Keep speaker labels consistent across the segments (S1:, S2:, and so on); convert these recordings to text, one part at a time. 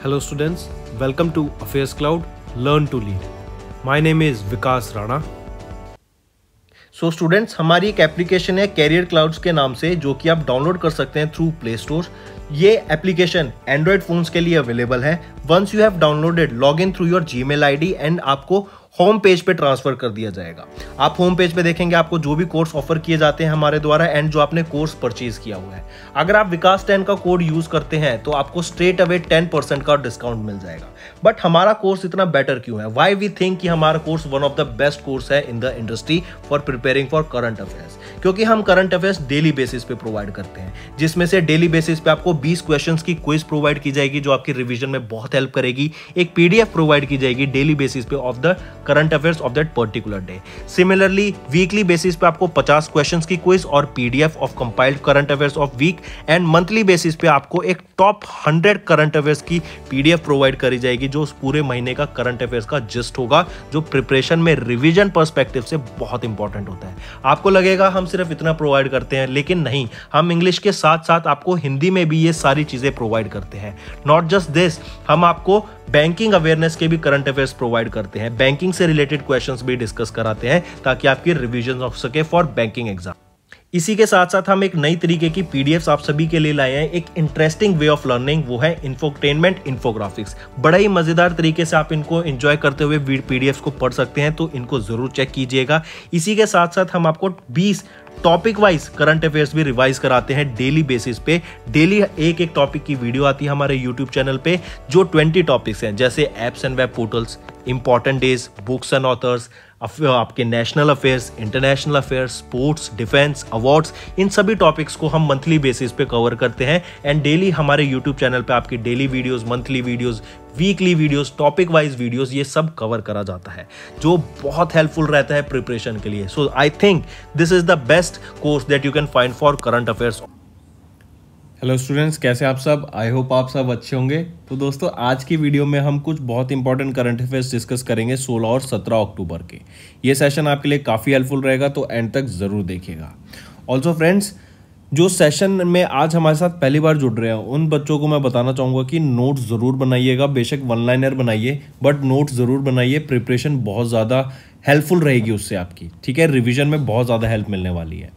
S1: Hello students, welcome to Affairs Cloud, Learn to Lead. My name is Vikas Rana.
S2: So students, हमारी एक application है career clouds के नाम से, जो कि आप डाउनलोड कर सकते हैं थ्रू प्ले स्टोर। ये एप्लीकेशन एंड्रॉयड फोन्स के लिए अवेलेबल है। Once you have downloaded, log in through your Gmail ID and आपको होम पेज पे ट्रांसफर कर दिया जाएगा। आप होम पेज पे देखेंगे आपको जो भी कोर्स ऑफर किए जाते हैं हमारे द्वारा एंड जो आपने कोर्स परचेज किया हुआ है। अगर आप विकास 10 का कोड यूज करते हैं तो आपको स्ट्रेट अवे 10% का डिस्काउंट मिल जाएगा। बट हमारा कोर्स इतना बेटर क्यों है? वाई वी थिंक कि हमारा course one of the best course है in the industry for preparing for current affairs, क्योंकि हम करंट अफेयर्स डेली बेसिस पे प्रोवाइड करते हैं, जिसमें से डेली बेसिस पे आपको 20 क्वेश्चंस की क्विज प्रोवाइड की जाएगी जो आपकी रिवीजन में बहुत हेल्प करेगी। एक पीडीएफ प्रोवाइड की जाएगी डेली बेसिस पे of the current affairs of that particular day. Similarly weekly basis पे आपको 50 क्वेश्चंस की क्विज और PDF of compiled current affairs of week, and monthly basis पे आपको एक टॉप 100 करंट अफेयर्स की पीडीएफ प्रोवाइड करी जाएगी जो उस पूरे महीने का करंट अफेयर्स का जिस्ट होगा, जो प्रिपरेशन में रिवीजन पर्सपेक्टिव से बहुत इंपॉर्टेंट होता है। आपको लगेगा हम सिर्फ इतना प्रोवाइड करते हैं, लेकिन नहीं, हम इंग्लिश के साथ साथ आपको हिंदी में भी ये सारी चीजें प्रोवाइड करते हैं। नॉट जस्ट दिस, हम आपको बैंकिंग अवेयरनेस के भी करंट अफेयर्स प्रोवाइड करते हैं, बैंकिंग से रिलेटेड क्वेश्चंस भी डिस्कस कराते हैं ताकि आपकी रिवीजन हो सके फॉर बैंकिंग एग्जाम। इसी के साथ साथ हम एक नई तरीके की पीडीएफ्स आप सभी के लिए लाए हैं, एक इंटरेस्टिंग वे ऑफ लर्निंग, वो है इंफोटेनमेंट इन्फोग्राफिक्स। बड़ा ही मजेदार तरीके से आप इनको एंजॉय करते हुए पीडीएफ्स को पढ़ सकते हैं, तो इनको जरूर चेक कीजिएगा। इसी के साथ साथ हम आपको 20 टॉपिक वाइज करंट अफेयर्स भी रिवाइज कराते हैं डेली बेसिस पे। डेली एक टॉपिक की वीडियो आती है हमारे यूट्यूब चैनल पे, जो 20 टॉपिक्स हैं, जैसे apps and web portals, important days, books and authors, आपके national affairs, international affairs, sports, defence, awards, इन सभी टॉपिक्स को हम मंथली बेसिस पे कवर करते हैं। एंड डेली हमारे यूट्यूब चैनल पे आपकी daily videos, monthly videos, weekly videos, topic wise videos, ये सब कवर करा जाता है, जो बहुत हेल्पफुल रहता है प्रिपरेशन के लिए। So I think this is the best course that you can find for current affairs.
S1: Hello students, कैसे आप सब? आई होप आप सब अच्छे होंगे। तो दोस्तों, आज की वीडियो में हम कुछ बहुत इंपॉर्टेंट करंट अफेयर्स डिस्कस करेंगे 16 और 17 अक्टूबर के। ये सेशन आपके लिए काफ़ी हेल्पफुल रहेगा, तो एंड तक ज़रूर देखिएगा। ऑल्सो फ्रेंड्स, जो सेशन में आज हमारे साथ पहली बार जुड़ रहे हैं उन बच्चों को मैं बताना चाहूँगा कि नोट्स ज़रूर बनाइएगा। बेशक वन लाइनर बनाइए, बट नोट्स ज़रूर बनाइए। प्रिपरेशन बहुत ज़्यादा हेल्पफुल रहेगी उससे आपकी, ठीक है? रिविजन में बहुत ज़्यादा हेल्प मिलने वाली है।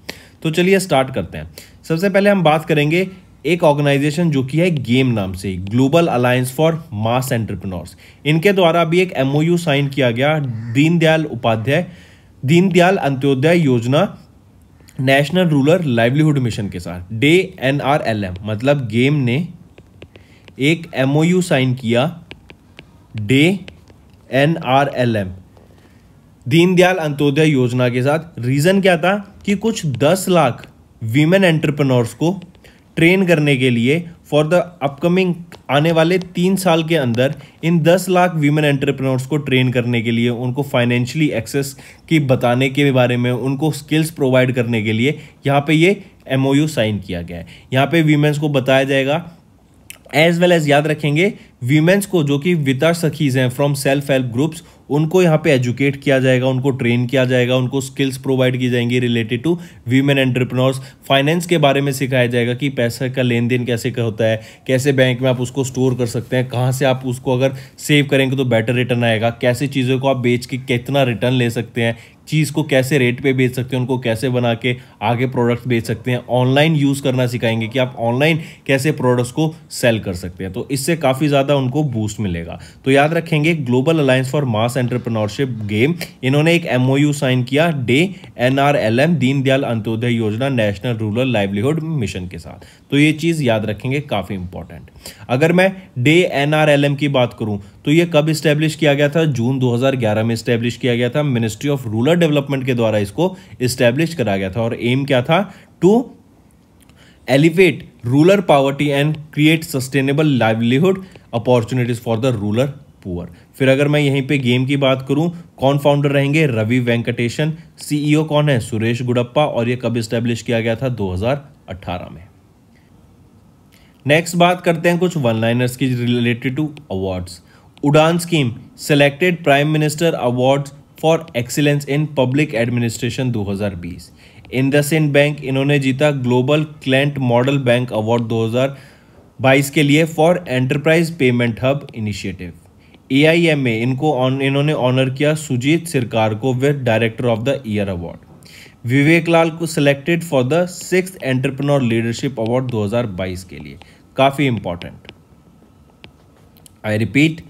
S1: तो चलिए स्टार्ट करते हैं। सबसे पहले हम बात करेंगे एक ऑर्गेनाइजेशन जो कि है गेम नाम से, global alliance for mass entrepreneurs. इनके द्वारा भी एक एमओयू साइन किया गया दीनदयाल अंत्योदय योजना नेशनल रूरल लाइवलीहुड मिशन के साथ, DNRLM। मतलब गेम ने एक एमओयू साइन किया DNRLM, दीनदयाल अंत्योदय योजना के साथ। रीजन क्या था कि कुछ 10 लाख वीमेन एंटरप्रेन्योर्स को ट्रेन करने के लिए फॉर द अपकमिंग आने वाले 3 साल के अंदर, इन 10 लाख वीमेन एंटरप्रेन्योर्स को ट्रेन करने के लिए, उनको फाइनेंशियली एक्सेस की बताने के बारे में, उनको स्किल्स प्रोवाइड करने के लिए यहाँ पे ये एमओयू साइन किया गया है। यहाँ पे वीमेंस को बताया जाएगा, एज वेल एज याद रखेंगे वीमेंस को जो कि विता सखीज हैं फ्रॉम सेल्फ हेल्प ग्रुप्स, उनको यहाँ पे एजुकेट किया जाएगा, उनको ट्रेन किया जाएगा, उनको स्किल्स प्रोवाइड की जाएंगी related to women entrepreneurs. Finance के बारे में सिखाया जाएगा कि पैसे का लेन देन कैसे होता है, कैसे बैंक में आप उसको स्टोर कर सकते हैं, कहाँ से आप उसको अगर सेव करेंगे तो बेटर रिटर्न आएगा, कैसे चीज़ों को आप बेच के कितना रिटर्न ले सकते हैं, चीज़ को कैसे रेट पे बेच सकते हैं, उनको कैसे बना के आगे प्रोडक्ट्स बेच सकते हैं। ऑनलाइन यूज़ करना सिखाएंगे कि आप ऑनलाइन कैसे प्रोडक्ट्स को सेल कर सकते हैं, तो इससे काफ़ी ज़्यादा उनको बूस्ट मिलेगा। तो याद रखेंगे, global alliance for mass entrepreneurship game, इन्होंने एक एमओयू साइन किया DNRLM, दीनदयाल अंत्योदय योजना नेशनल रूरल लाइवलीहुड मिशन के साथ। तो ये चीज़ याद रखेंगे, काफ़ी इंपॉर्टेंट। अगर मैं DNRLM की बात करूं तो ये कब इस्टेब्लिश किया गया था? जून 2011 में इस्टेब्लिश किया गया था। मिनिस्ट्री ऑफ रूरल डेवलपमेंट के द्वारा इसको इस्टेब्लिश करा गया था, और एम क्या था? To elevate rural poverty and create sustainable livelihood opportunities for the rural poor. फिर अगर मैं यहीं पे गेम की बात करूं, कौन फाउंडर रहेंगे? रवि वेंकटेशन। सीईओ कौन है? सुरेश गुडप्पा। और ये कब इस्टेब्लिश किया गया था? 2018 में। नेक्स्ट बात करते हैं कुछ वन लाइनर्स की related to awards. Udan scheme selected prime minister awards for excellence in public administration 2020। IndusInd bank, इन्होंने जीता global client model bank award 2022 के लिए for enterprise payment hub initiative. AIMA इन्होंने ऑनर किया सुजीत सरकार को with director of the year award. Vivek Lal को selected for the 6th entrepreneur leadership award 2022 के लिए। काफ़ी इंपॉर्टेंट। आई रिपीट,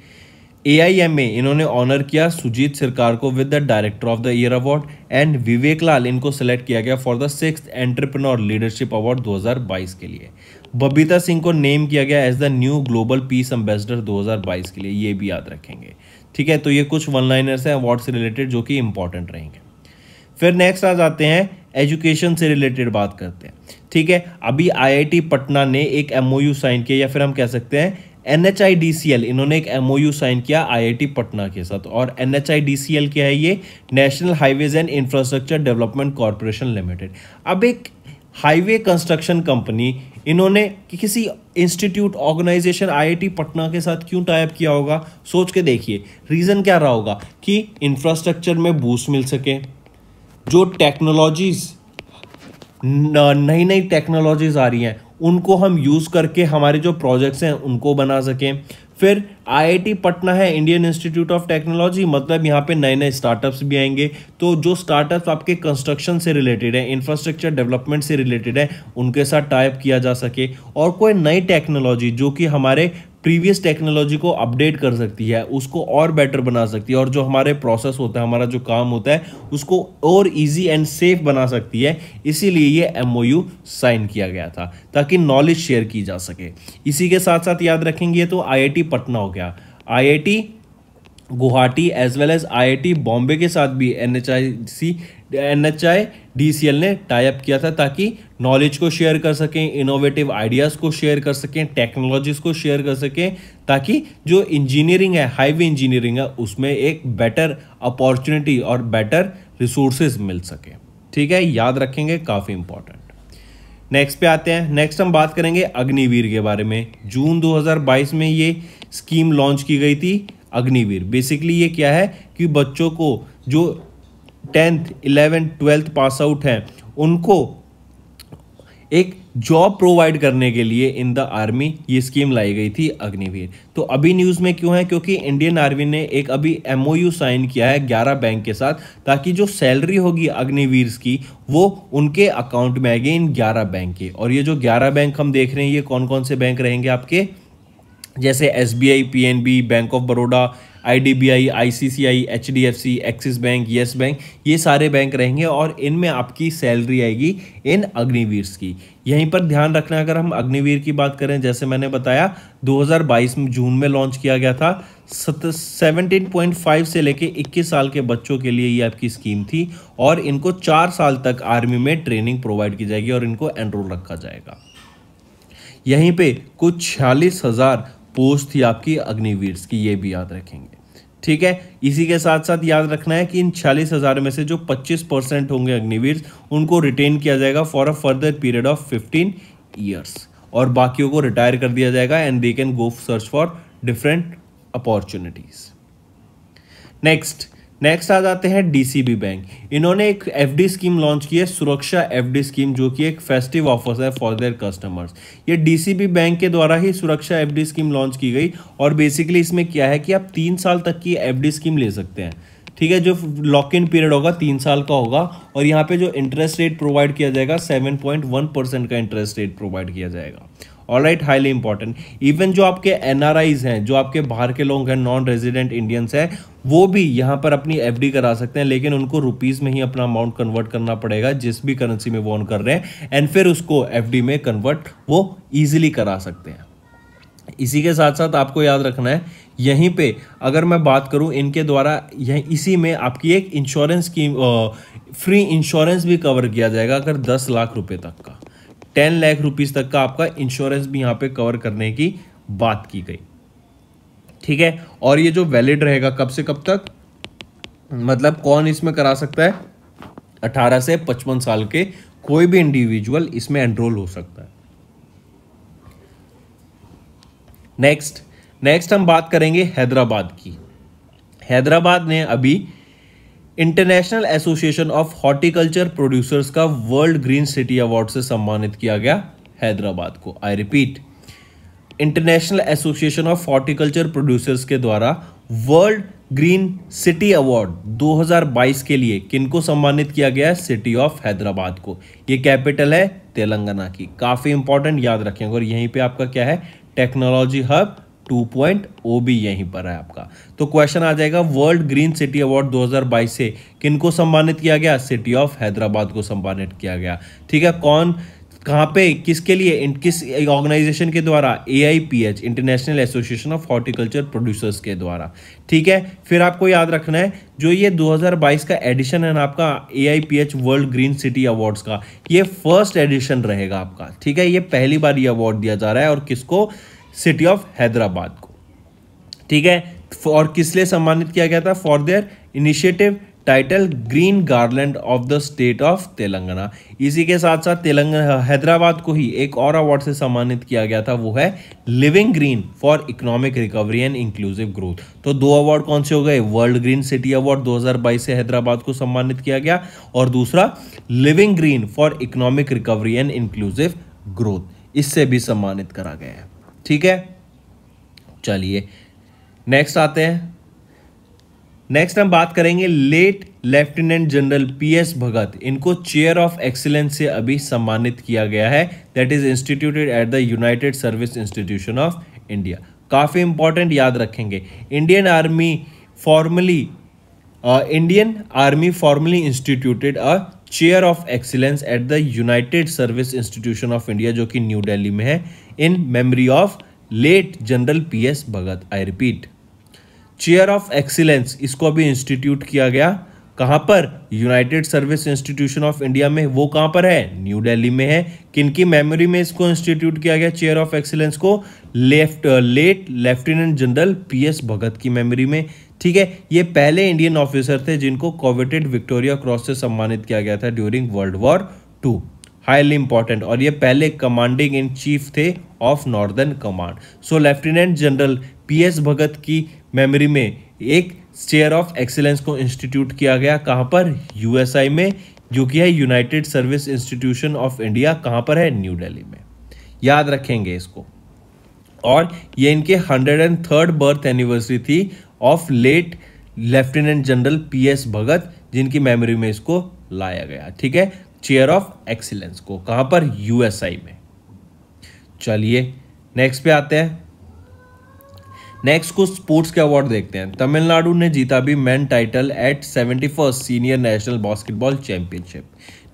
S1: AIMA इन्होंने ऑनर किया सुजीत सरकार को with the director of the year award and Vivek Lal इनको सेलेक्ट किया गया for the 6th entrepreneur leadership award 2022 के लिए। बबीता सिंह को नेम किया गया as the new global peace ambassador 2022 के लिए। ये भी याद रखेंगे, ठीक है। तो ये कुछ वन लाइनर्स हैं अवार्ड से रिलेटेड जो कि इंपॉर्टेंट रहेंगे। फिर नेक्स्ट आ जाते हैं एजुकेशन से रिलेटेड बात करते हैं, ठीक है। अभी IIT पटना ने एक MOU साइन किया, या फिर हम कह सकते हैं NHIDCL इन्होंने एक MOU साइन किया IIT पटना के साथ। और NHIDCL क्या है? ये national highways and infrastructure development corporation limited. अब एक हाईवे कंस्ट्रक्शन कंपनी इन्होंने किसी इंस्टीट्यूट ऑर्गेनाइजेशन IIT पटना के साथ क्यों टाइप किया होगा? सोच के देखिए, रीज़न क्या रहा होगा कि इंफ्रास्ट्रक्चर में बूस्ट मिल सके, जो टेक्नोलॉजीज नई नई टेक्नोलॉजीज आ रही हैं उनको हम यूज़ करके हमारे जो प्रोजेक्ट्स हैं उनको बना सकें। फिर IIT पटना है इंडियन इंस्टीट्यूट ऑफ टेक्नोलॉजी, मतलब यहाँ पे नए नए स्टार्टअप्स भी आएंगे। तो जो स्टार्टअप्स आपके कंस्ट्रक्शन से रिलेटेड है, इंफ्रास्ट्रक्चर डेवलपमेंट से रिलेटेड है, उनके साथ टाइप किया जा सके। और कोई नई टेक्नोलॉजी जो कि हमारे प्रीवियस टेक्नोलॉजी को अपडेट कर सकती है, उसको और बेटर बना सकती है, और जो हमारे प्रोसेस होता है, हमारा जो काम होता है, उसको और इजी एंड सेफ बना सकती है। इसीलिए ये MOU साइन किया गया था ताकि नॉलेज शेयर की जा सके। इसी के साथ साथ याद रखेंगे तो IIT पटना हो गया, IIT Guwahati as well as IIT Bombay के साथ भी NHIDCL ने टाई अप किया था ताकि नॉलेज को शेयर कर सकें, इनोवेटिव आइडियाज़ को शेयर कर सकें, टेक्नोलॉजीज़ को शेयर कर सकें, ताकि जो इंजीनियरिंग है, हाईवे इंजीनियरिंग है, उसमें एक बेटर अपॉर्चुनिटी और बेटर रिसोर्सेज मिल सके। ठीक है, याद रखेंगे, काफ़ी इंपॉर्टेंट। नेक्स्ट पे आते हैं। नेक्स्ट हम बात करेंगे अग्निवीर के बारे में। जून 2022 में ये स्कीम लॉन्च की गई थी, अग्निवीर। बेसिकली ये क्या है कि बच्चों को जो 10th 11th 12th pass out हैं उनको एक जॉब प्रोवाइड करने के लिए इन द आर्मी ये स्कीम लाई गई थी, अग्निवीर। तो अभी न्यूज़ में क्यों है? क्योंकि इंडियन आर्मी ने एक अभी MOU साइन किया है 11 बैंक के साथ, ताकि जो सैलरी होगी अग्निवीर की वो उनके अकाउंट में आएगी इन 11 बैंक के। और ये जो 11 बैंक हम देख रहे हैं, ये कौन कौन से बैंक रहेंगे आपके? जैसे SBI, PNB, bank of Baroda, IDBI, ICCI, HDFC, axis bank, yes bank, ये सारे बैंक रहेंगे और इनमें आपकी सैलरी आएगी इन अग्निवीर की। यहीं पर ध्यान रखना, अगर हम अग्निवीर की बात करें, जैसे मैंने बताया 2022 में जून में लॉन्च किया गया था। 17.5 से लेके 21 साल के बच्चों के लिए ये आपकी स्कीम थी और इनको 4 साल तक आर्मी में ट्रेनिंग प्रोवाइड की जाएगी और इनको एनरोल रखा जाएगा। यहीं पे कुछ 46,000 पोस्ट थी आपकी अग्निवीर की, ये भी याद रखेंगे। ठीक है, इसी के साथ साथ याद रखना है कि इन 46,000 में से जो 25% होंगे अग्निवीर, उनको रिटेन किया जाएगा for a further period of 15 years और बाकियों को रिटायर कर दिया जाएगा and they can go search for different opportunities. Next आ जाते हैं DCB बैंक। इन्होंने एक FD स्कीम लॉन्च की है, सुरक्षा FD स्कीम, जो कि एक फेस्टिव ऑफर है फॉर देयर कस्टमर्स। ये DCB बैंक के द्वारा ही सुरक्षा FD स्कीम लॉन्च की गई और बेसिकली इसमें क्या है कि आप 3 साल तक की FD स्कीम ले सकते हैं। ठीक है, जो लॉक इन पीरियड होगा 3 साल का होगा और यहाँ पे जो इंटरेस्ट रेट प्रोवाइड किया जाएगा 7.1% का इंटरेस्ट रेट प्रोवाइड किया जाएगा। Alright, highly important. इवन जो आपके NRIs हैं, जो आपके बाहर के लोग हैं, नॉन रेजिडेंट इंडियंस हैं, वो भी यहाँ पर अपनी FD करा सकते हैं, लेकिन उनको रुपीज़ में ही अपना अमाउंट कन्वर्ट करना पड़ेगा जिस भी करेंसी में वो ऑन कर रहे हैं, एंड फिर उसको FD में कन्वर्ट वो ईजिली करा सकते हैं। इसी के साथ साथ आपको याद रखना है, यहीं पे अगर मैं बात करूं, इनके द्वारा इसी में आपकी एक इंश्योरेंस स्कीम, फ्री इंश्योरेंस भी कवर किया जाएगा। अगर 10 लाख रुपए तक का, 10 लाख रुपीस तक का आपका इंश्योरेंस भी यहाँ पे कवर करने की बात की गई। ठीक है, और ये जो वैलिड रहेगा कब से कब तक, मतलब कौन इसमें करा सकता है? 18 से 55 साल के कोई भी इंडिविजुअल इसमें एनरोल हो सकता है। नेक्स्ट हम बात करेंगे हैदराबाद की। हैदराबाद ने अभी international association of horticulture producers का वर्ल्ड ग्रीन सिटी अवार्ड से सम्मानित किया गया हैदराबाद को। I repeat, international association of horticulture producers के द्वारा वर्ल्ड ग्रीन सिटी अवार्ड 2022 के लिए किनको सम्मानित किया गया है? सिटी ऑफ हैदराबाद को। ये कैपिटल है तेलंगाना की। काफी इंपॉर्टेंट, याद रखेंगे। और यहीं पे आपका क्या है? टेक्नोलॉजी हब 2.0 भी यहीं पर है आपका। तो क्वेश्चन आ जाएगा, वर्ल्ड ग्रीन सिटी अवार्ड 2022 से किनको सम्मानित किया गया? सिटी ऑफ हैदराबाद को सम्मानित किया गया। ठीक है, कौन, कहाँ पे, किसके लिए, किस ऑर्गेनाइजेशन के द्वारा? AIPH, international association of horticulture producers के द्वारा। ठीक है, फिर आपको याद रखना है जो ये 2022 का एडिशन है ना आपका AIPH world green city awards का, ये फर्स्ट एडिशन रहेगा आपका। ठीक है, ये पहली बार ये अवार्ड दिया जा रहा है, और किसको? सिटी ऑफ हैदराबाद को। ठीक है, और किस लिए सम्मानित किया गया था? For their initiative title green garland of the state of Telangana. इसी के साथ साथ तेलंगाना, हैदराबाद को ही एक और अवार्ड से सम्मानित किया गया था, वो है living green for economic recovery and inclusive growth. तो दो अवार्ड कौन से हो गए? वर्ल्ड ग्रीन सिटी अवार्ड 2022 से हैदराबाद को सम्मानित किया गया, और दूसरा living green for economic recovery and inclusive growth, इससे भी सम्मानित करा गया है। ठीक है, चलिए नेक्स्ट आते हैं। नेक्स्ट हम बात करेंगे लेट लेफ्टिनेंट जनरल PS भगत। इनको चेयर ऑफ एक्सीलेंस से अभी सम्मानित किया गया है, that is instituted at the United Service Institution of India. काफी इंपॉर्टेंट, याद रखेंगे। Indian Army formally instituted a chair of excellence at the United Service Institution of India, जो कि न्यू दिल्ली में है, in memory of late General PS Bhagat. I repeat, chair of excellence इसको अभी institute किया गया, कहां पर? United Service Institution of India में। वो कहां पर है? न्यू दिल्ली में है। किनकी मेमोरी में इसको इंस्टीट्यूट किया गया चेयर ऑफ एक्सीलेंस को? लेट लेफ्टिनेंट जनरल PS भगत की मेमोरी में। ठीक है, ये पहले इंडियन ऑफिसर थे जिनको कोवेटेड विक्टोरिया क्रॉस से सम्मानित किया गया था during world war 2। Highly important, और ये पहले कमांडिंग इन चीफ थे of northern command. So lieutenant general PS भगत की मेमोरी में एक चेयर ऑफ एक्सीलेंस को इंस्टीट्यूट किया गया, कहां पर? USA में, जो कि है United Service Institution of India. कहां पर है? न्यू दिल्ली में। याद रखेंगे इसको। और ये इनके 103rd बर्थ एनिवर्सरी थी of late lieutenant general PS Bhagat, जिनकी मेमोरी में इसको लाया गया। ठीक है, चेयर ऑफ एक्सीलेंस को कहां पर? USA में। चलिए नेक्स्ट पे आते हैं। नेक्स्ट कुछ स्पोर्ट्स के अवार्ड देखते हैं। तमिलनाडु ने जीता भी men title at 71st senior national basketball championship.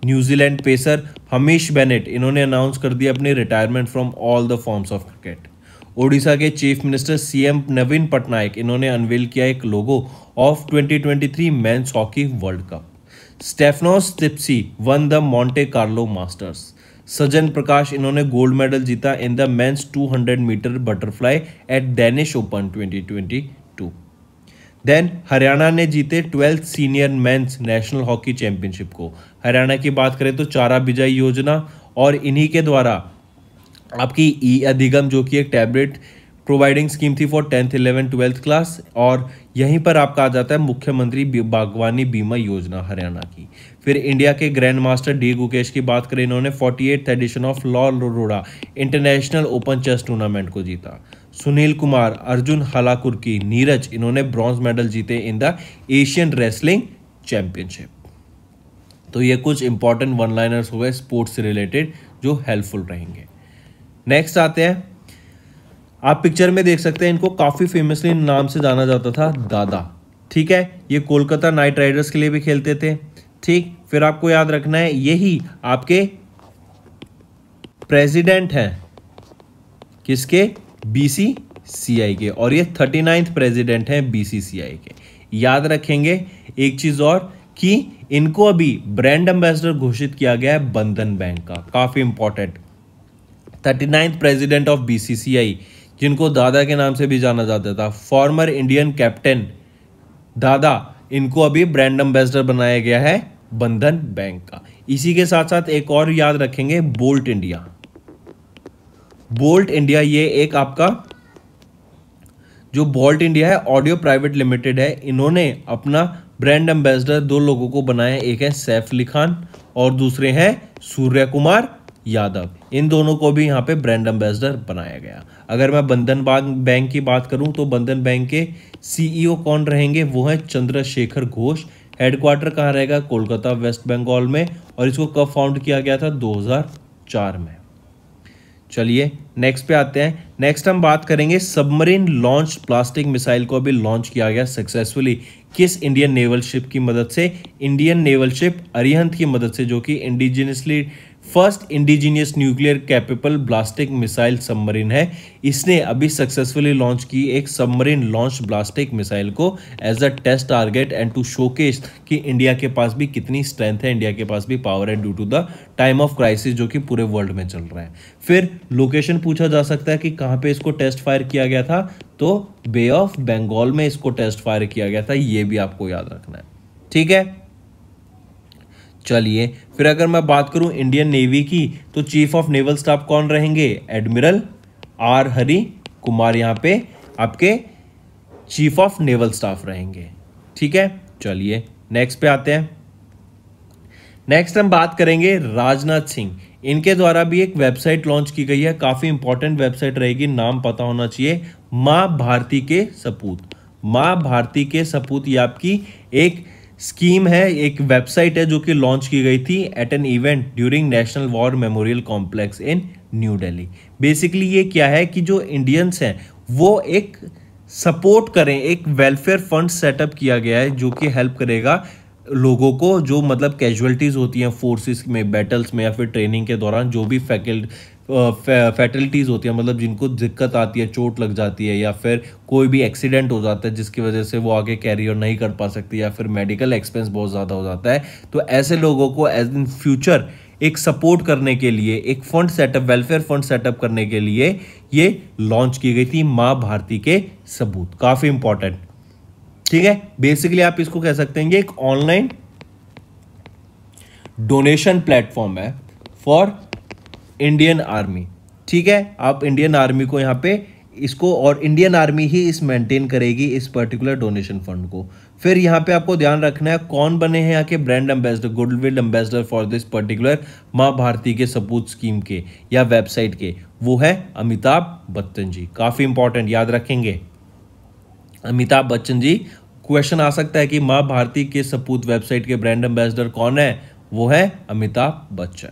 S1: New Zealand pacer Hamish Bennett, इन्होंने अनाउंस कर दिया अपनी retirement from all the forms of cricket. Odisha के chief minister CM Naveen Patnaik, इन्होंने अनवील किया एक logo of 2023 men's hockey world cup. Stefanos Tsitsipas won the Monte Carlo Masters. Sajan Prakash, इन्होंने gold medal जीता in the men's 200 metre butterfly at Danish open 2022। Then Haryana ने जीते 12th senior mains national hockey championship को। हरियाणा की बात करें तो चारा बिजाई योजना, और इन्हीं के द्वारा आपकी अधिगम, जो कि एक टैबलेट प्रोवाइडिंग स्कीम थी for 10th 11th 12th class, और यहीं पर आपका आ जाता है मुख्यमंत्री बागवानी बीमा योजना हरियाणा की। फिर इंडिया के ग्रैंड मास्टर डी गुकेश की बात करें, इन्होंने 48th एडिशन ऑफ लॉल रोड़ा इंटरनेशनल ओपन चेस टूर्नामेंट को जीता। सुनील कुमार, अर्जुन हलाकुर्की, नीरज, इन्होंने ब्रॉन्ज मेडल जीते in the Asian wrestling championship. तो ये कुछ इंपॉर्टेंट वन लाइनर्स हो गए स्पोर्ट्स से रिलेटेड जो हेल्पफुल रहेंगे। नेक्स्ट आते हैं। आप पिक्चर में देख सकते हैं, इनको काफी फेमसली नाम से जाना जाता था, दादा। ठीक है, ये कोलकाता नाइट राइडर्स के लिए भी खेलते थे। ठीक, फिर आपको याद रखना है यही आपके प्रेसिडेंट हैं, किसके? BCCI के, और ये 39th प्रेसिडेंट हैं BCCI के। याद रखेंगे एक चीज और, कि इनको अभी ब्रांड एम्बेसडर घोषित किया गया है बंधन बैंक का। काफी important, 39th president of BCCI, जिनको दादा के नाम से भी जाना जाता था, फॉर्मर इंडियन कैप्टन दादा, इनको अभी ब्रांड एम्बेसडर बनाया गया है बंधन बैंक का। इसी के साथ साथ एक और याद रखेंगे, बोल्ट इंडिया। बोल्ट इंडिया, ये एक आपका जो बोल्ट इंडिया है ऑडियो प्राइवेट लिमिटेड है, इन्होंने अपना ब्रांड एम्बेसडर दो लोगों को बनाया, एक है सैफ अली खान और दूसरे हैं सूर्य कुमार यादव, इन दोनों को भी यहाँ पे ब्रांड एम्बेसडर बनाया गया। अगर मैं बंधन बैंक की बात करूँ तो बंधन बैंक के CEO कौन रहेंगे, वो है चंद्रशेखर घोष। हेडक्वार्टर कहाँ रहेगा, कोलकाता वेस्ट बंगाल में, और इसको कब फाउंड किया गया था, 2004 में। चलिए नेक्स्ट पे आते हैं। नेक्स्ट हम बात करेंगे सबमरीन लॉन्च प्लास्टिक मिसाइल को अभी लॉन्च किया गया सक्सेसफुली, किस इंडियन नेवल शिप की मदद से, इंडियन नेवल शिप अरिहंत की मदद से, जो कि indigenously first indigenous nuclear capable ballistic missile submarine है। इसने अभी सक्सेसफुली लॉन्च की एक सबमरीन लॉन्च ब्लास्टिक मिसाइल को as a test target and to showcase कि इंडिया के पास भी कितनी स्ट्रेंथ है, इंडिया के पास भी पावर है due to the time of crisis जो कि पूरे वर्ल्ड में चल रहा है। फिर लोकेशन पूछा जा सकता है कि कहाँ पे इसको टेस्ट फायर किया गया था, तो बे ऑफ बंगाल में इसको टेस्ट फायर किया गया था, ये भी आपको याद रखना है। ठीक है, चलिए फिर अगर मैं बात करूं इंडियन नेवी की, तो चीफ ऑफ नेवल स्टाफ कौन रहेंगे, एडमिरल आर हरि कुमार यहाँ पे आपके चीफ ऑफ नेवल स्टाफ रहेंगे। ठीक है, चलिए नेक्स्ट पे आते हैं। नेक्स्ट हम बात करेंगे राजनाथ सिंह, इनके द्वारा भी एक वेबसाइट लॉन्च की गई है, काफी इंपॉर्टेंट वेबसाइट रहेगी, नाम पता होना चाहिए, मां भारती के सपूत। मां भारती के सपूत ये आपकी एक स्कीम है, एक वेबसाइट है जो कि लॉन्च की गई थी at an event during National War Memorial Complex in New Delhi. Basically ये क्या है कि जो इंडियंस हैं वो एक सपोर्ट करें, एक वेलफेयर फंड सेटअप किया गया है जो कि हेल्प करेगा लोगों को, जो मतलब कैजुअलिटीज होती हैं फोर्सेस में, बैटल्स में या फिर ट्रेनिंग के दौरान जो भी फैटलिटीज़ होती है, मतलब जिनको दिक्कत आती है, चोट लग जाती है या फिर कोई भी एक्सीडेंट हो जाता है जिसकी वजह से वो आगे कैरियर नहीं कर पा सकती या फिर मेडिकल एक्सपेंस बहुत ज़्यादा हो जाता है, तो ऐसे लोगों को एज इन फ्यूचर एक सपोर्ट करने के लिए एक fund setup, welfare fund setup करने के लिए ये लॉन्च की गई थी माँ भारती के सबूत। काफ़ी इंपॉर्टेंट। ठीक है, बेसिकली आप इसको कह सकते हैं एक ऑनलाइन डोनेशन प्लेटफॉर्म है फॉर इंडियन आर्मी। ठीक है, आप इंडियन आर्मी को यहाँ पे इसको, और इंडियन आर्मी ही इस मेंटेन करेगी इस पर्टिकुलर डोनेशन फंड को। फिर यहाँ पे आपको ध्यान रखना है कौन बने हैं यहाँ के brand ambassador, goodwill ambassador for this particular माँ भारती के सपूत स्कीम के या वेबसाइट के, वो है अमिताभ बच्चन जी। काफी इंपॉर्टेंट, याद रखेंगे अमिताभ बच्चन जी। क्वेश्चन आ सकता है कि माँ भारती के सपूत वेबसाइट के ब्रांड एम्बेसडर कौन है, वो है अमिताभ बच्चन।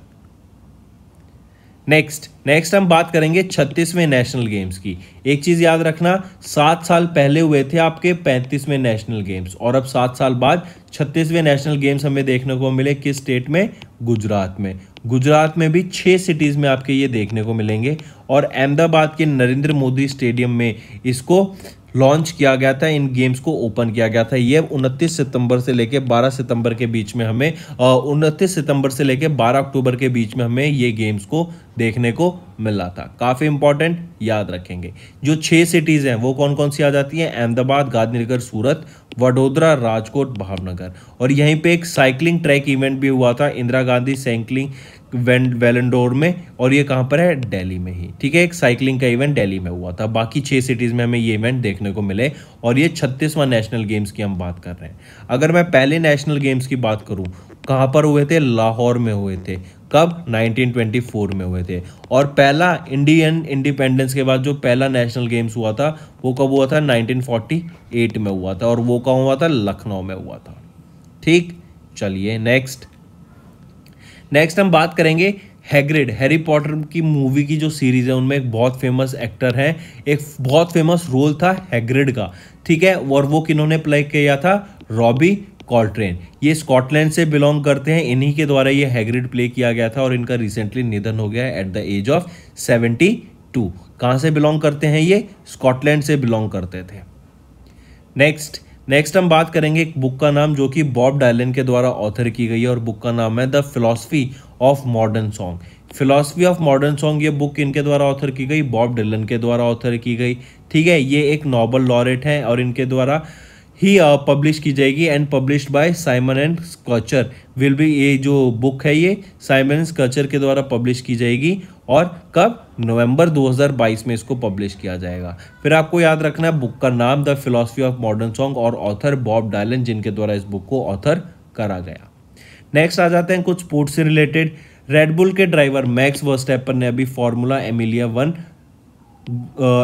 S1: नेक्स्ट हम बात करेंगे 36वें नेशनल गेम्स की। एक चीज याद रखना, 7 साल पहले हुए थे आपके 35वें नेशनल गेम्स, और अब 7 साल बाद 36वें नेशनल गेम्स हमें देखने को मिले किस स्टेट में, गुजरात में। गुजरात में भी 6 सिटीज में आपके ये देखने को मिलेंगे, और अहमदाबाद के नरेंद्र मोदी स्टेडियम में इसको लॉन्च किया गया था, इन गेम्स को ओपन किया गया था। ये 29 सितंबर से लेकर 12 सितंबर के बीच में हमें 29 सितंबर से लेकर 12 अक्टूबर के बीच में हमें ये गेम्स को देखने को मिला था। काफ़ी इंपॉर्टेंट, याद रखेंगे। जो 6 सिटीज़ हैं वो कौन कौन सी आ जाती हैं, अहमदाबाद, गांधीनगर, सूरत, वडोदरा, राजकोट, भावनगर। और यहीं पे एक साइकिलिंग ट्रैक इवेंट भी हुआ था इंदिरा गांधी साइकिलिंग वेलेंडोर में, और ये कहाँ पर है, दिल्ली में ही। ठीक है, एक साइकिलिंग का इवेंट दिल्ली में हुआ था। बाकी 6 सिटीज़ में हमें ये इवेंट देखने को मिले, और ये 36वां नेशनल गेम्स की हम बात कर रहे हैं। अगर मैं पहले नेशनल गेम्स की बात करूं, कहाँ पर हुए थे, लाहौर में हुए थे। कब, 1924 में हुए थे। और पहला इंडियन इंडिपेंडेंस के बाद जो पहला नेशनल गेम्स हुआ था वो कब हुआ था, 1948 में हुआ था, और वो कहाँ हुआ था, लखनऊ में हुआ था। ठीक, चलिए नेक्स्ट हम बात करेंगे हैग्रिड, हैरी पॉटर की मूवी की जो सीरीज है उनमें एक बहुत फेमस एक्टर है, एक बहुत फेमस रोल था हैग्रिड का। ठीक है, और वो किन्होंने प्ले किया था, रॉबी कॉल्ट्रेन। ये स्कॉटलैंड से बिलोंग करते हैं, इन्हीं के द्वारा ये हैग्रिड प्ले किया गया था, और इनका रिसेंटली निधन हो गया है एट द एज ऑफ 72। कहाँ से बिलोंग करते हैं ये, स्कॉटलैंड से बिलोंग करते थे। नेक्स्ट हम बात करेंगे एक बुक का नाम जो कि बॉब डायलन के द्वारा ऑथर की गई है, और बुक का नाम है the philosophy of modern song. Philosophy of modern song ये बुक इनके द्वारा ऑथर की गई, बॉब डिलन के द्वारा ऑथर की गई। ठीक है, ये एक नोबेल लॉरेट हैं और इनके द्वारा ही पब्लिश की जाएगी, and published by Simon and Schuster will be. ये जो बुक है ये साइमन एंड स्कर्चर के द्वारा पब्लिश की जाएगी, और कब, नवंबर 2022 में इसको पब्लिश किया जाएगा। फिर आपको याद रखना है बुक का नाम the philosophy of modern song, और ऑथर बॉब डायलन जिनके द्वारा इस बुक को ऑथर करा गया। नेक्स्ट आ जाते हैं कुछ स्पोर्ट्स से रिलेटेड। रेडबुल के ड्राइवर मैक्स वर्स्टैपर ने अभी formula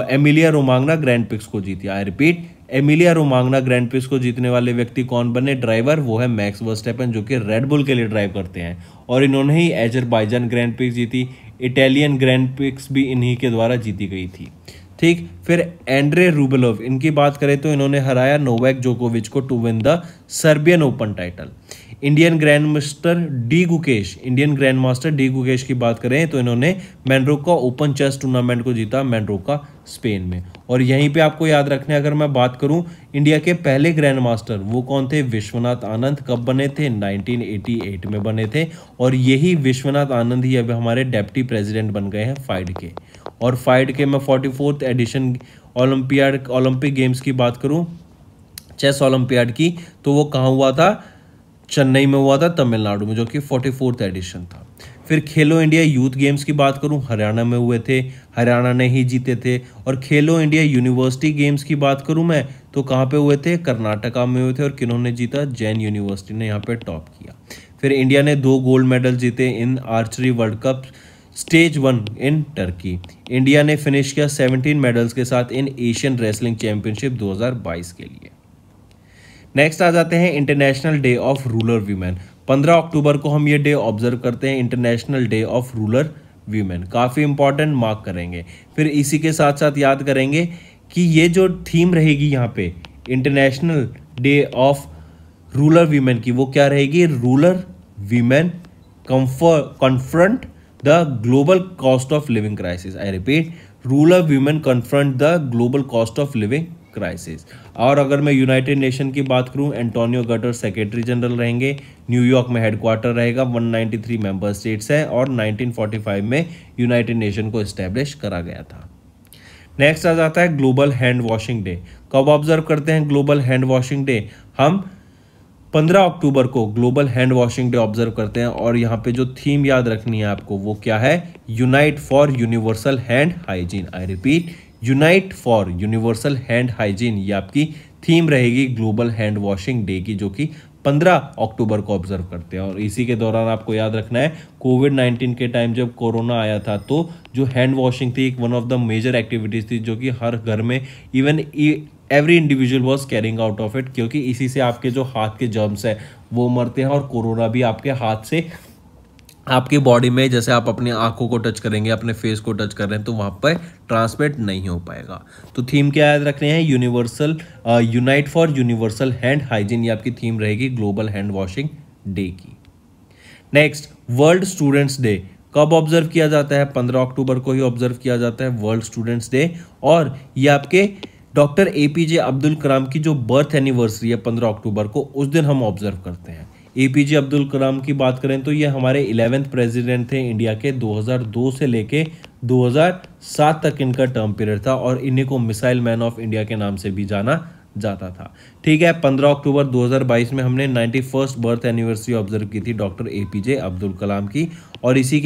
S1: Emilia Romagna grand prix को जीती। I repeat, Emilia Romagna grand prix को जीतने वाले व्यक्ति कौन बने? ड्राइवर, वो है मैक्स वर्स्टैपन, जो कि रेडबुल के लिए ड्राइव करते हैं, और इन्होंने ही अजरबैजान ग्रैंड प्रिक्स जीती। इटालियन ग्रैंड प्रिक्स भी इन्हीं के द्वारा जीती गई थी। ठीक, फिर एंड्रे रूबेलोव, इनकी बात करें तो इन्होंने हराया नोवाक जोकोविच को to win the Serbian Open title. Indian grand master D Gukesh की बात करें तो इन्होंने मैनरोका ओपन चेस टूर्नामेंट को जीता, मैनरोका स्पेन में। और यहीं पे आपको याद रखने, अगर मैं बात करूं इंडिया के पहले ग्रैंड मास्टर, वो कौन थे? विश्वनाथ आनंद। कब बने थे? 1988 में बने थे। और यही विश्वनाथ आनंद ही अब हमारे डेप्टी प्रेसिडेंट बन गए हैं फाइड के। और फाइड के मैं 44th एडिशन ओलंपिक गेम्स की बात करूं, चेस ओलंपियाड की, तो वो कहाँ हुआ था? चेन्नई में हुआ था, तमिलनाडु में, जो कि 44th एडिशन था। फिर खेलो इंडिया यूथ गेम्स की बात करूं, हरियाणा में हुए थे, हरियाणा ने ही जीते थे। और खेलो इंडिया यूनिवर्सिटी गेम्स की बात करूं मैं, तो कहाँ पे हुए थे? कर्नाटका में हुए थे। और किन्होंने जीता? जैन यूनिवर्सिटी ने यहाँ पे टॉप किया। फिर इंडिया ने 2 गोल्ड मेडल जीते in archery world cup stage 1 in Turkey. India ने फिनिश किया 17 मेडल्स के साथ इन एशियन रेसलिंग चैंपियनशिप 2022 के लिए। नेक्स्ट आ जाते हैं international day of rural women. 15 अक्टूबर को हम ये डे ऑब्जर्व करते हैं, international day of rural women. काफ़ी इंपॉर्टेंट, मार्क करेंगे। फिर इसी के साथ साथ याद करेंगे कि ये जो थीम रहेगी यहाँ पे international day of rural women की, वो क्या रहेगी? Rural women confront the global cost of living crisis. I repeat, rural women confront the global cost of living crisis. और अगर मैं यूनाइटेड नेशन की बात करूं, एंटोनियो गटर्स सेक्रेटरी जनरल रहेंगे, न्यूयॉर्क में हेडक्वार्टर रहेगा, 193 मेंबर स्टेट्स है, और 1945 में यूनाइटेड नेशन को इस्टेब्लिश करा गया था। नेक्स्ट आ जाता है ग्लोबल हैंड वॉशिंग डे। कब ऑब्जर्व करते हैं ग्लोबल हैंड वॉशिंग डे? हम 15 अक्टूबर को global hand washing day observe करते हैं। और यहाँ पे जो थीम याद रखनी है आपको, वो क्या है? Unite for universal hand hygiene. I repeat, unite for universal hand hygiene, ये आपकी थीम रहेगी ग्लोबल हैंड वॉशिंग डे की, जो कि 15 अक्टूबर को ऑब्जर्व करते हैं। और इसी के दौरान आपको याद रखना है, कोविड-19 के टाइम जब कोरोना आया था, तो जो हैंड वॉशिंग थी एक one of the major activities थी, जो कि हर घर में even every individual was carrying out of it, क्योंकि इसी से आपके जो हाथ के जर्म्स है वो मरते हैं। और कोरोना भी आपके हाथ से आपकी बॉडी में, जैसे आप अपनी आंखों को टच करेंगे, अपने फेस को टच कर रहे हैं, तो वहाँ पर ट्रांसमिट नहीं हो पाएगा। तो थीम क्या याद रखने हैं? Unite for universal hand hygiene, ये आपकी थीम रहेगी ग्लोबल हैंड वॉशिंग डे की। नेक्स्ट, वर्ल्ड स्टूडेंट्स डे कब ऑब्जर्व किया जाता है? 15 अक्टूबर को ही ऑब्जर्व किया जाता है वर्ल्ड स्टूडेंट्स डे। और ये आपके डॉक्टर APJ अब्दुल कलाम की जो बर्थ एनिवर्सरी है 15 अक्टूबर को, उस दिन हम ऑब्जर्व करते हैं। APJ अब्दुल कलाम की बात करें तो ये हमारे 11th प्रेसिडेंट थे इंडिया के, 2002 से लेके 2007 तक इनका टर्म पीरियड था। और इन्हीं को मिसाइल मैन ऑफ इंडिया के नाम से भी जाना जाता था। ठीक है, 15 अक्टूबर 2022 में हमने 91st बर्थ एनिवर्सरी ऑब्जर्व की थी डॉक्टर APJ अब्दुल कलाम की। और इन्हीं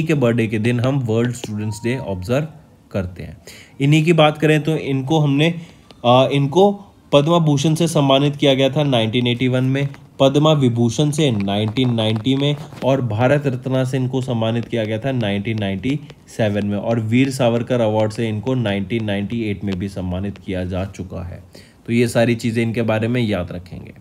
S1: के बर्थडे के दिन हम वर्ल्ड स्टूडेंट्स डे ऑब्जर्व करते हैं। इन्हीं की बात करें तो इनको पद्म भूषण से सम्मानित किया गया था 1981 में, पद्मा विभूषण से 1990 में, और भारत रत्न से इनको सम्मानित किया गया था 1997 में, और वीर सावरकर अवार्ड से इनको 1998 में भी सम्मानित किया जा चुका है। तो ये सारी चीज़ें इनके बारे में याद रखेंगे।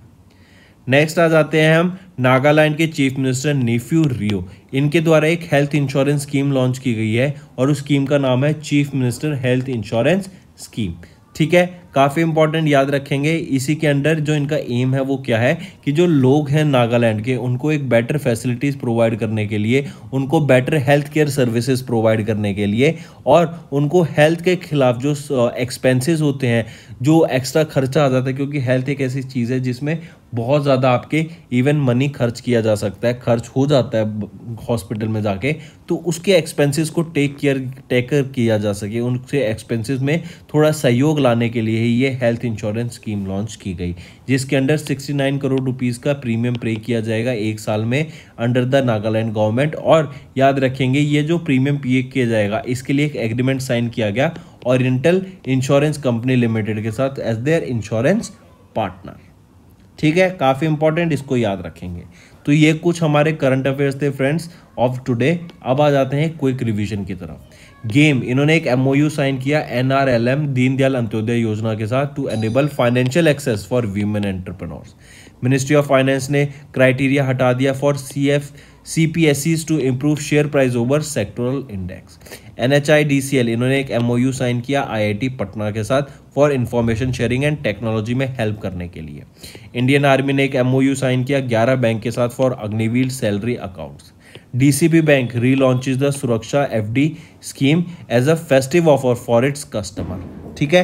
S1: नेक्स्ट आ जाते हैं हम नागालैंड के चीफ मिनिस्टर नेफ्यू रियो। इनके द्वारा एक हेल्थ इंश्योरेंस स्कीम लॉन्च की गई है, और उस स्कीम का नाम है chief minister health insurance scheme. ठीक है, काफ़ी इंपॉर्टेंट, याद रखेंगे। इसी के अंडर जो इनका एम है वो क्या है कि जो लोग हैं नागालैंड के, उनको एक बेटर फैसिलिटीज़ प्रोवाइड करने के लिए, उनको better health care services provide करने के लिए, और उनको हेल्थ के खिलाफ जो एक्सपेंसेस होते हैं, जो एक्स्ट्रा खर्चा आ जाता है, क्योंकि हेल्थ एक ऐसी चीज़ है जिसमें बहुत ज़्यादा आपके इवन मनी खर्च किया जा सकता है, खर्च हो जाता है हॉस्पिटल में जाके, तो उसके एक्सपेंसेस को टेक केयर किया जा सके, उनसे एक्सपेंसेस में थोड़ा सहयोग लाने के लिए ही ये हेल्थ इंश्योरेंस स्कीम लॉन्च की गई, जिसके अंडर 69 करोड़ रुपीस का प्रीमियम पे किया जाएगा 1 साल में अंडर द नागालैंड गवर्नमेंट। और याद रखेंगे, ये जो प्रीमियम पे किया जाएगा, इसके लिए एक एग्रीमेंट साइन किया गया ओरिएंटल इंश्योरेंस कंपनी लिमिटेड के साथ एज देयर इंश्योरेंस पार्टनर। ठीक है, काफ़ी इंपॉर्टेंट, इसको याद रखेंगे। तो ये कुछ हमारे करंट अफेयर्स थे फ्रेंड्स ऑफ टुडे। अब आ जाते हैं क्विक रिवीजन की तरफ। गेम, इन्होंने एक MOU साइन किया NRLM दीनदयाल अंत्योदय योजना के साथ to enable financial access for women entrepreneurs. Ministry of Finance ने क्राइटेरिया हटा दिया for CPSEs to improve share price over sectoral index. NHIDCL, इन्होंने एक MOU साइन किया IIT पटना के साथ for information sharing and technology में हेल्प करने के लिए। इंडियन आर्मी ने एक MOU साइन किया 11 बैंक के साथ for Agniveer salary accounts. DCB bank relaunches the Suraksha FD scheme as a festive offer for its customer. ठीक है,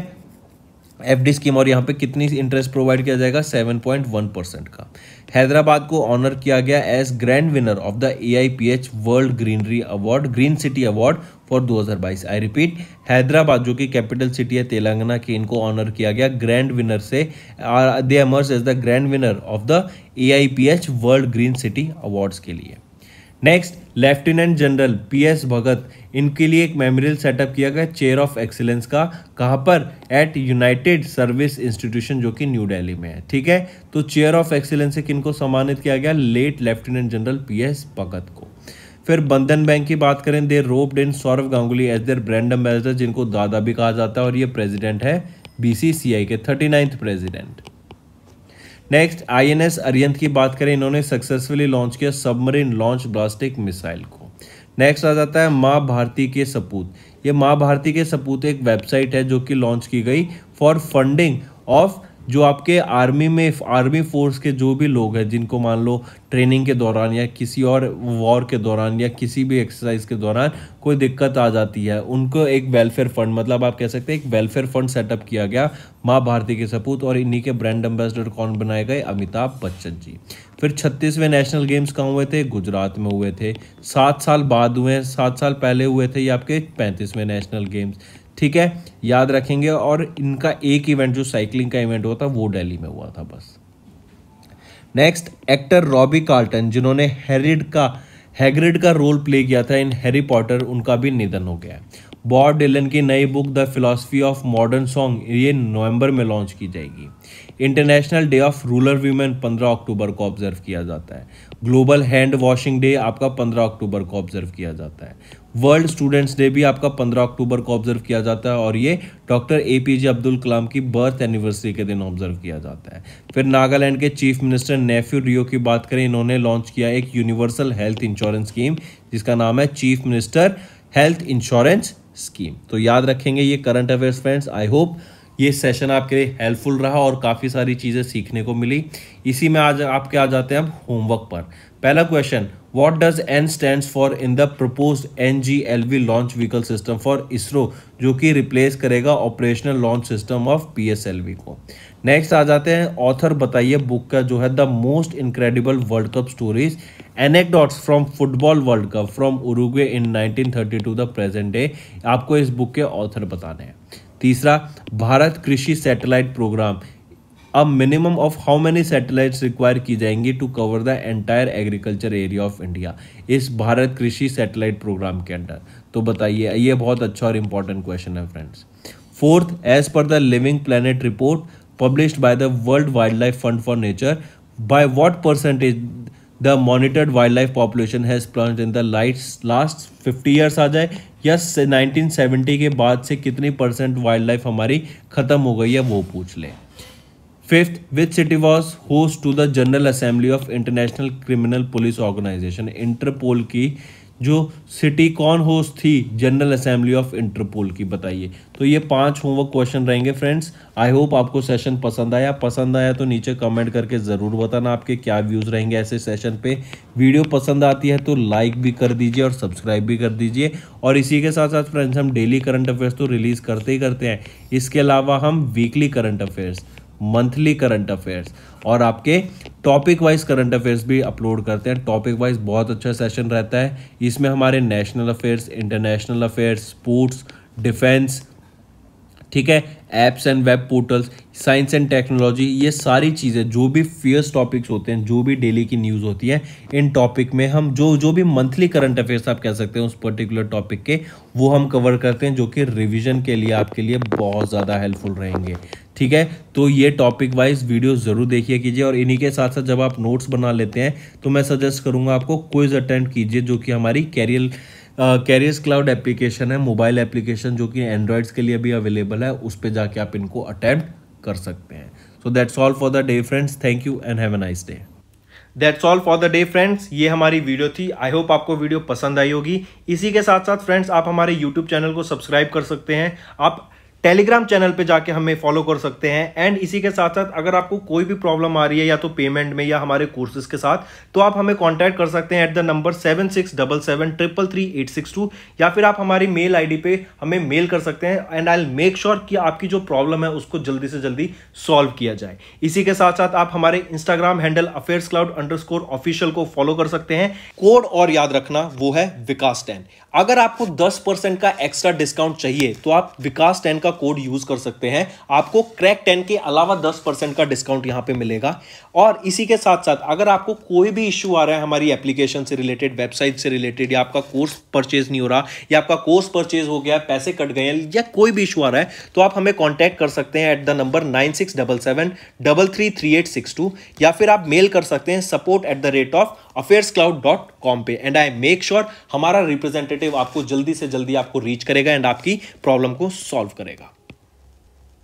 S1: FD स्कीम, और यहाँ पे कितनी इंटरेस्ट प्रोवाइड किया जाएगा 7.1% का। हैदराबाद को ऑनर किया गया as grand winner of the AIPH World Greenery Award Green City Award for 2022। I repeat, Hyderabad जो कि कैपिटल सिटी है तेलंगाना की, इनको ऑनर किया गया ग्रैंड विनर से। They emerge as the grand winner of the AIPH world green city awards के लिए। Next, lieutenant general PS Bhagat, इनके लिए एक मेमोरियल सेटअप किया गया चेयर ऑफ एक्सीलेंस का। कहाँ पर? एट यूनाइटेड सर्विस इंस्टीट्यूशन जो कि न्यू दिल्ली में है। ठीक है, तो चेयर ऑफ एक्सीलेंस से किनको सम्मानित किया गया? Late lieutenant general PS Bhagat को। फिर बंधन बैंक की बात करें, they roped in Sourav Ganguly as their brand ambassador, जिनको दादा भी कहा जाता है, और ये प्रेसिडेंट है BCCI के 39th president. Next, INS Arihant की बात करें, इन्होंने सक्सेसफुली लॉन्च किया सबमरीन लॉन्च ब्लास्टिक मिसाइल को। नेक्स्ट आ जाता है माँ भारती के सपूत। ये माँ भारती के सपूत एक वेबसाइट है जो कि लॉन्च की गई फॉर फंडिंग ऑफ जो आपके आर्मी फोर्स के जो भी लोग हैं जिनको मान लो ट्रेनिंग के दौरान या किसी और वॉर के दौरान या किसी भी एक्सरसाइज के दौरान कोई दिक्कत आ जाती है, उनको एक वेलफेयर फंड, मतलब आप कह सकते हैं एक वेलफेयर फंड सेटअप किया गया माँ भारती के सपूत, और इन्हीं के ब्रांड एम्बेसडर कौन बनाए गए? अमिताभ बच्चन जी। फिर 36वें नेशनल गेम्स कहाँ हुए थे? गुजरात में हुए थे। 7 साल बाद हुए, 7 साल पहले हुए थे ये आपके 35वें नेशनल गेम्स। ठीक है, याद रखेंगे। और इनका एक इवेंट जो साइकिलिंग का इवेंट हुआ था वो दिल्ली में हुआ था बस। नेक्स्ट, एक्टर रॉबी कार्ल्टन, जिन्होंने हैग्रिड का रोल प्ले किया था इन हैरी पॉटर, उनका भी निधन हो गया है। बॉब डिलन की नई book the philosophy of modern song ये नवंबर में लॉन्च की जाएगी। International day of rural women 15 अक्टूबर को ऑब्जर्व किया जाता है। ग्लोबल हैंड वॉशिंग डे आपका 15 अक्टूबर को ऑब्जर्व किया जाता है। वर्ल्ड स्टूडेंट्स डे भी आपका 15 अक्टूबर को ऑब्जर्व किया जाता है, और ये डॉक्टर APJ अब्दुल कलाम की बर्थ एनिवर्सरी के दिन ऑब्जर्व किया जाता है। फिर नागालैंड के चीफ मिनिस्टर नेफ्यू रियो की बात करें, इन्होंने लॉन्च किया एक यूनिवर्सल हेल्थ इंश्योरेंस स्कीम जिसका नाम है chief minister health insurance scheme. तो याद रखेंगे ये current affairs friends. I hope ये सेशन आपके लिए हेल्पफुल रहा और काफ़ी सारी चीज़ें सीखने को मिली। इसी में आज आपके आ जाते हैं अब होमवर्क पर। पहला question, what does N stands for in the proposed NGLV launch vehicle system for ISRO, जो कि रिप्लेस करेगा operational launch system of PSLV को। नेक्स्ट आ जाते हैं, ऑथर बताइए बुक का जो है the most incredible world cup stories anecdotes from football world cup from Uruguay in 1932 the present day. आपको इस बुक के ऑथर बताने हैं। तीसरा, Bharat Krishi satellite program, a minimum of how many satellites require की जाएंगी to cover the entire agriculture area of India इस Bharat Krishi satellite programme के अंडर। तो बताइए, ये बहुत अच्छा और इंपॉर्टेंट क्वेश्चन है friends. Fourth, as per the living planet report published by the world wild life fund for nature, by what percentage the monitored wild life population has plunged in the last 50 years आ जाए, या 1970 के बाद से कितनी % wild life हमारी खत्म हो गई है वो पूछ ले। Fifth, which city was host to the General Assembly of International Criminal Police Organization, Interpol की जो सिटी कौन होस्ट थी जनरल असेंबली ऑफ इंटरपोल की, बताइए। तो ये 5 होमवर्क क्वेश्चन रहेंगे फ्रेंड्स। आई होप आपको सेशन पसंद आया तो नीचे कमेंट करके ज़रूर बताना आपके क्या व्यूज़ रहेंगे ऐसे सेशन पे। वीडियो पसंद आती है तो लाइक भी कर दीजिए और सब्सक्राइब भी कर दीजिए। और इसी के साथ साथ फ्रेंड्स हम डेली करंट अफेयर्स तो रिलीज़ करते ही करते हैं, इसके अलावा हम weekly current affairs, monthly current affairs और आपके टॉपिक वाइज करंट अफेयर्स भी अपलोड करते हैं। टॉपिक वाइज बहुत अच्छा सेशन रहता है। इसमें हमारे national affairs, international affairs, sports, defence, ठीक है, apps and web portals, science and technology, ये सारी चीज़ें जो भी फियर्स टॉपिक्स होते हैं, जो भी डेली की न्यूज़ होती है, इन टॉपिक में हम जो भी मंथली करंट अफेयर्स आप कह सकते हैं उस पर्टिकुलर टॉपिक के, वो हम कवर करते हैं, जो कि रिवीजन के लिए आपके लिए बहुत ज़्यादा हेल्पफुल रहेंगे। ठीक है। तो ये टॉपिक वाइज वीडियो जरूर देखिए कीजिए, और इन्हीं के साथ साथ जब आप नोट्स बना लेते हैं तो मैं सजेस्ट करूंगा आपको क्विज अटेम्प्ट कीजिए, जो कि हमारी कैरियर्स क्लाउड एप्लीकेशन है, मोबाइल एप्लीकेशन जो कि एंड्रॉइड्स के लिए भी अवेलेबल है, उस पर जाके आप इनको अटेम्प्ट कर सकते हैं। So that's all for the day friends, thank you and have a nice day.
S2: That's all for the day friends, ये हमारी वीडियो थी। आई होप आपको वीडियो पसंद आई होगी। इसी के साथ साथ फ्रेंड्स आप हमारे यूट्यूब चैनल को सब्सक्राइब कर सकते हैं, आप टेलीग्राम चैनल पे जाके हमें फॉलो कर सकते हैं। एंड इसी के साथ साथ अगर आपको कोई भी प्रॉब्लम आ रही है या तो पेमेंट में या हमारे कोर्सेज के साथ, तो आप हमें कांटेक्ट कर सकते हैं एट द नंबर 7677333862, या फिर आप हमारी मेल आईडी पे हमें मेल कर सकते हैं। And I will make sure कि आपकी जो प्रॉब्लम है उसको जल्दी से जल्दी सॉल्व किया जाए। इसी के साथ साथ आप हमारे इंस्टाग्राम हैंडल affairscloud_official को फॉलो कर सकते हैं। कोड और याद रखना, वो है विकास10। अगर आपको 10% का एक्स्ट्रा डिस्काउंट चाहिए तो आप विकास10 का कोड यूज कर सकते हैं, आपको क्रैक 10 के अलावा 10% का डिस्काउंट यहां पे मिलेगा। और इसी के साथ साथ अगर आपको कोई भी इश्यू आ रहा है हमारी एप्लीकेशन से रिलेटेड, वेबसाइट से रिलेटेड, या आपका कोर्स परचेज नहीं हो रहा, या आपका कोर्स परचेज हो गया, पैसे कट गए हैं, या कोई भी इश्यू आ रहा है, तो आप हमें कॉन्टैक्ट कर सकते हैं एट द नंबर 9677333862, या फिर आप मेल कर सकते हैं support@affairscloud.com पे। एंड आई मेक श्योर हमारा रिप्रेजेंटेटिव आपको जल्दी से जल्दी आपको रीच करेगा एंड आपकी प्रॉब्लम को सॉल्व करेगा।